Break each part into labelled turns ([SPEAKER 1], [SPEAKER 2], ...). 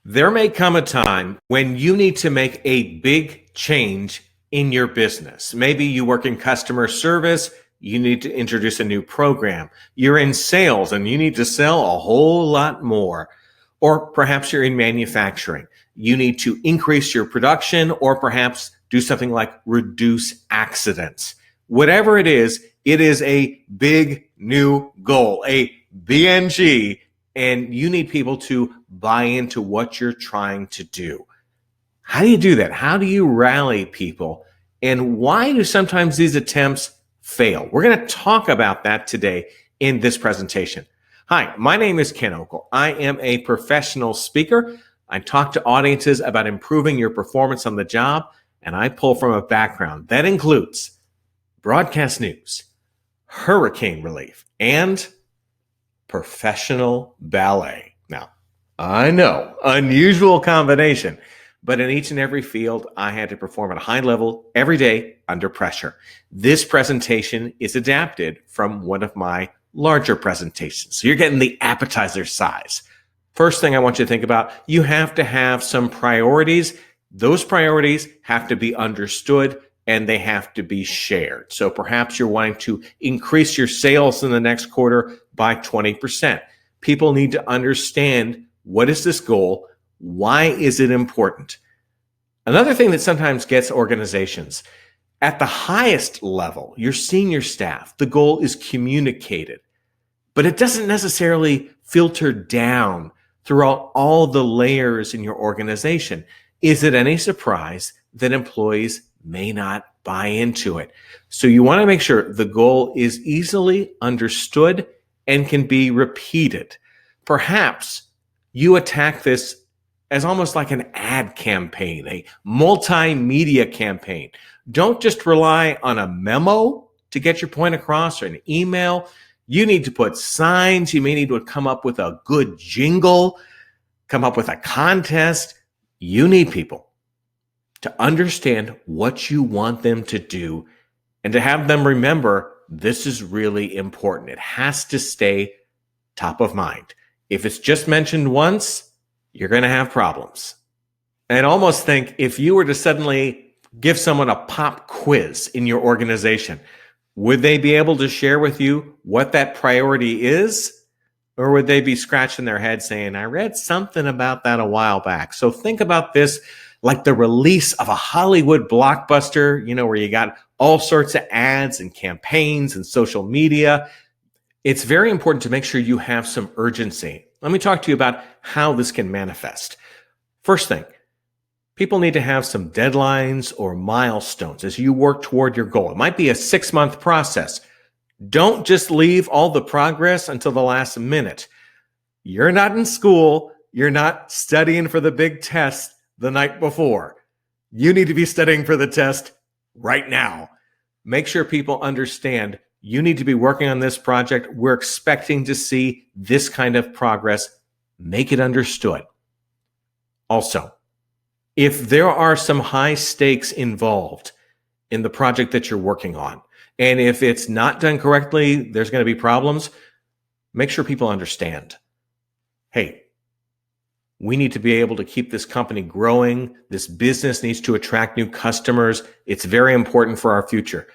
[SPEAKER 1] There may come a time when you need to make a big change in your business. Maybe you work in customer service, you need to introduce a new program. You're in sales and you need to sell a whole lot more. Or perhaps you're in manufacturing. You need to increase your production or perhaps do something like reduce accidents. Whatever it is a big new goal, a BNG, and you need people to buy into what you're trying to do. How do you do that? How do you rally people? And why do sometimes these attempts fail? We're going to talk about that today in this presentation. Hi, my name is Ken Okel. I am a professional speaker. I talk to audiences about improving your performance on the job, and I pull from a background that includes broadcast news, hurricane relief, and professional ballet. Now, I know, unusual combination, but in each and every field, I had to perform at a high level every day under pressure. This presentation is adapted from one of my larger presentations. So you're getting the appetizer size. First thing I want you to think about, you have to have some priorities. Those priorities have to be understood and they have to be shared. So perhaps you're wanting to increase your sales in the next quarter by 20%. People need to understand, what is this goal? Why is it important? Another thing that sometimes gets organizations, at the highest level, your senior staff, the goal is communicated, but it doesn't necessarily filter down throughout all the layers in your organization. Is it any surprise that employees may not buy into it? So you want to make sure the goal is easily understood and can be repeated. Perhaps you attack this as almost like an ad campaign, a multimedia campaign. Don't just rely on a memo to get your point across or an email. You need to put signs. You may need to come up with a good jingle, come up with a contest. You need people to understand what you want them to do and to have them remember this is really important. It has to stay top of mind. If it's just mentioned once, you're going to have problems. And almost think if you were to suddenly give someone a pop quiz in your organization, would they be able to share with you what that priority is? Or would they be scratching their head saying, I read something about that a while back? So think about this like the release of a Hollywood blockbuster, where you got all sorts of ads and campaigns and social media. It's very important to make sure you have some urgency. Let me talk to you about how this can manifest. First thing, people need to have some deadlines or milestones as you work toward your goal. It might be a 6-month process. Don't just leave all the progress until the last minute. You're not in school. You're not studying for the big test the night before. You need to be studying for the test right now. Make sure people understand you need to be working on this project. We're expecting to see this kind of progress. Make it understood. Also, if there are some high stakes involved in the project that you're working on, and if it's not done correctly, there's going to be problems, make sure people understand. Hey, we need to be able to keep this company growing. This business needs to attract new customers. It's very important for our future.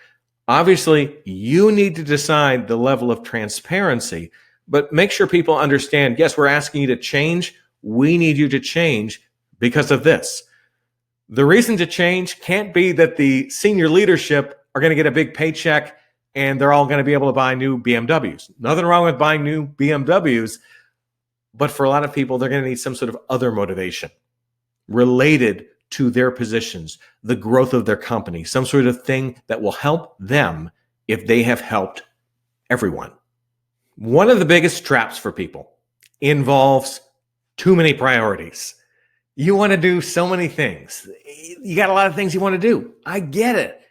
[SPEAKER 1] Obviously, you need to decide the level of transparency, but make sure people understand, yes, we're asking you to change. We need you to change because of this. The reason to change can't be that the senior leadership are going to get a big paycheck and they're all going to be able to buy new BMWs. Nothing wrong with buying new BMWs, but for a lot of people, they're going to need some sort of other motivation related to their positions, the growth of their company, some sort of thing that will help them if they have helped everyone. One of the biggest traps for people involves too many priorities. You want to do so many things. You got a lot of things you want to do. I get it.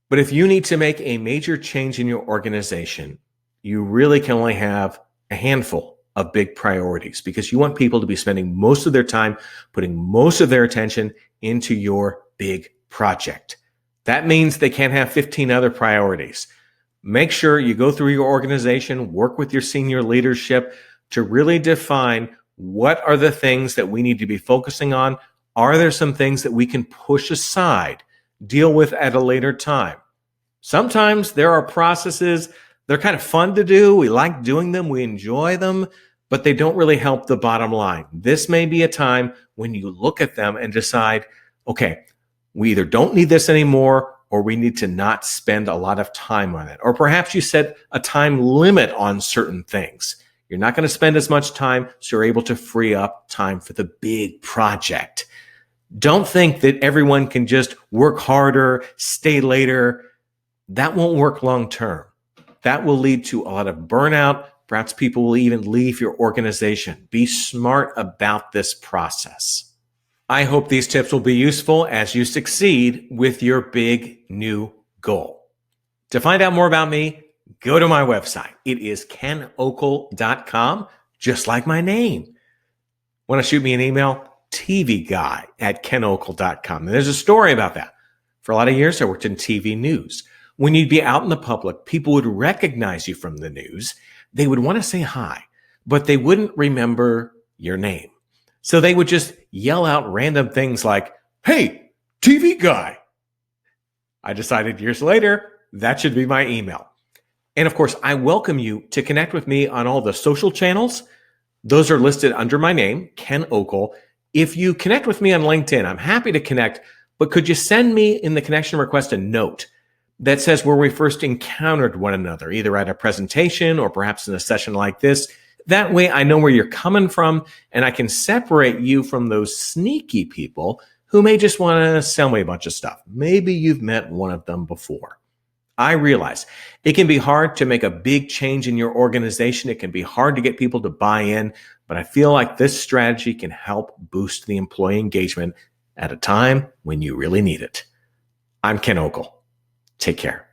[SPEAKER 1] But if you need to make a major change in your organization, you really can only have a handful of big priorities because you want people to be spending most of their time, putting most of their attention into your big project. That means they can't have 15 other priorities. Make sure you go through your organization, work with your senior leadership to really define What are the things that we need to be focusing on? Are there some things that we can push aside, deal with at a later time? Sometimes there are processes, they're kind of fun to do. We like doing them, we enjoy them, but they don't really help the bottom line. This may be a time when you look at them and decide, okay, we either don't need this anymore or we need to not spend a lot of time on it. Or perhaps you set a time limit on certain things. You're not going to spend as much time, so you're able to free up time for the big project. Don't think that everyone can just work harder, stay later. That won't work long term. That will lead to a lot of burnout. Perhaps people will even leave your organization. Be smart about this process. I hope these tips will be useful as you succeed with your big new goal. To find out more about me, go to my website. It is kenokel.com, just like my name. Want to shoot me an email? tvguy@kenokel.com. And there's a story about that. For a lot of years, I worked in TV news. When you'd be out in the public, people would recognize you from the news. They would want to say hi, but they wouldn't remember your name. So they would just yell out random things like, "Hey, TV guy." I decided years later, that should be my email. And of course, I welcome you to connect with me on all the social channels. Those are listed under my name, Ken Okel. If you connect with me on LinkedIn, I'm happy to connect, but could you send me in the connection request a note that says where we first encountered one another, either at a presentation or perhaps in a session like this? That way I know where you're coming from and I can separate you from those sneaky people who may just want to sell me a bunch of stuff. Maybe you've met one of them before. I realize it can be hard to make a big change in your organization. It can be hard to get people to buy in, but I feel like this strategy can help boost the employee engagement at a time when you really need it. I'm Ken Okel. Take care.